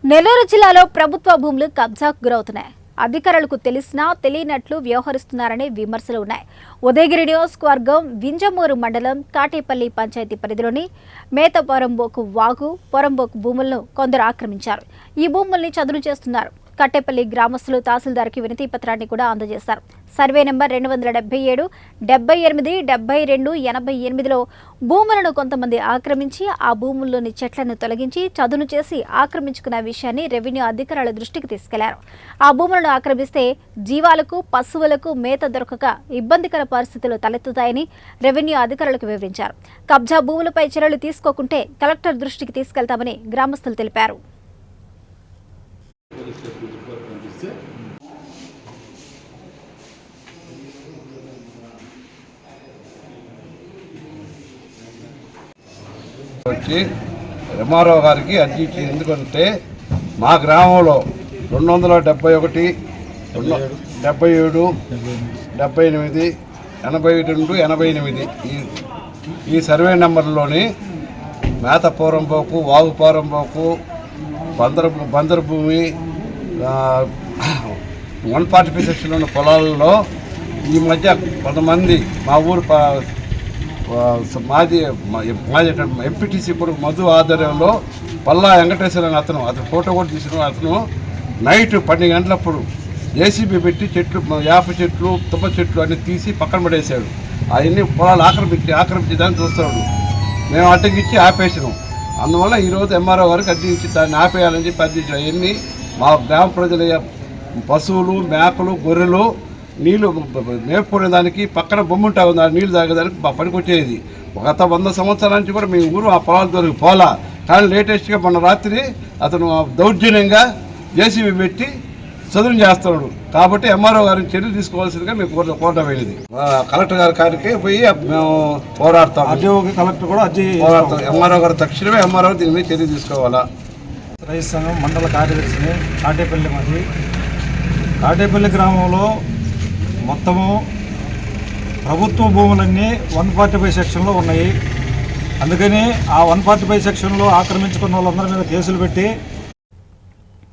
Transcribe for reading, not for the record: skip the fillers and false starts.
నెల్లూరు జిల్లాలో ప్రభుత్వ భూములు కబ్జాకు గురవుతున్నాయి. అధికారులకు తెలిసినా తెలియనట్లు వ్యవహరిస్తున్నారనే విమర్శలు ఉన్నాయి. ఉదయగిరి నియోజకవర్గం వింజమూరు మండలం కాటేపల్లి పంచాయతీ పరిధిలోని మేత పొరంబోకు వాగు పొరంబోకు భూములను కొందరు ఆక్రమించారు. ఈ భూముల్ని చదును చేస్తున్నారు. కట్టేపల్లి గ్రామస్తులు తహసీల్దార్కి వినతి పత్రాన్ని కూడా అందజేశారు. సర్వే నెంబర్ 277, 78, 72, 88లో భూములను కొంతమంది ఆక్రమించి ఆ భూముల్లోని చెట్లను తొలగించి చదును చేసి ఆక్రమించుకున్న విషయాన్ని రెవెన్యూ అధికారుల దృష్టికి తీసుకెళ్లారు. ఆ భూములను ఆక్రమిస్తే జీవాలకు పశువులకు మేత దొరకక ఇబ్బందికర పరిస్థితులు తలెత్తుతాయని రెవెన్యూ అధికారులకు వివరించారు. కబ్జా భూములపై చర్యలు తీసుకోకుంటే కలెక్టర్ దృష్టికి తీసుకెళ్తామని గ్రామస్తులు తెలిపారు. వచ్చి ఎంఆర్ఓ గారికి అర్జీ ఇచ్చి, ఎందుకంటే మా గ్రామంలో 271, 77, 78, 82, 88 ఈ సర్వే నెంబర్లోని మేత పోరంబోకు వాగు పోరంబోకు బందరు భూమి 145 సెక్షన్లో ఉన్న పొలాలలో ఈ మధ్య కొంతమంది మా ఊరు మాది ఎంపీటీసీ కొడుకు మధు ఆధ్వర్యంలో పల్లా వెంకటేశ్వర అతను ఫోటో కూడా తీసిన అతను నైట్ 12 గంటలప్పుడు జేసీబీ పెట్టి చెట్లు వేప చెట్లు తుమ్మ చెట్లు అన్నీ తీసి పక్కన పడేసాడు. అవన్నీ పొలాలు ఆక్రమించడానికి చూస్తాడు. మేము అడ్డగిచ్చి ఆపేసినాం. అందువల్ల ఈరోజు ఎంఆర్ఓ గారికి అడ్డగించి దాన్ని ఆపేయాలని చెప్పి అడ్డించాం. అవన్నీ మా గ్రామ ప్రజల పశువులు మేకలు గొర్రెలు నీళ్లు మేపుకునే దానికి పక్కన బొమ్మ ఉంటుంది, నీళ్లు తాగేదానికి పనికొచ్చేది. గత 100 సంవత్సరాల నుంచి కూడా మీ ఊరు ఆ పొలాలు దొరికి పోలా. కానీ లేటెస్ట్గా మొన్న రాత్రి అతను దౌర్జన్యంగా జేసీబీ పెట్టి చదువు చేస్తున్నాడు. కాబట్టి ఎంఆర్ఓ గారిని చర్యలు తీసుకోవాల్సిందిగా మేము కోరడమైనది. కలెక్టర్ గారి కాడికి పోయి మేము పోరాడతాం. కలెక్టర్ కూడా పోరాడతాం. ఎంఆర్ఓ గారు తక్షణమే ఎంఆర్ఓ దీని మీద చర్య తీసుకోవాలా. రైతు సంఘం మండల కార్యదర్శిని కాటేపల్లి. మాది కాటేపల్లి గ్రామంలో మొత్తము ప్రభుత్వ భూములన్నీ 145 సెక్షన్లో ఉన్నాయి. అందుకని ఆ 145 సెక్షన్లో ఆక్రమించుకున్న వాళ్ళందరి మీద కేసులు పెట్టి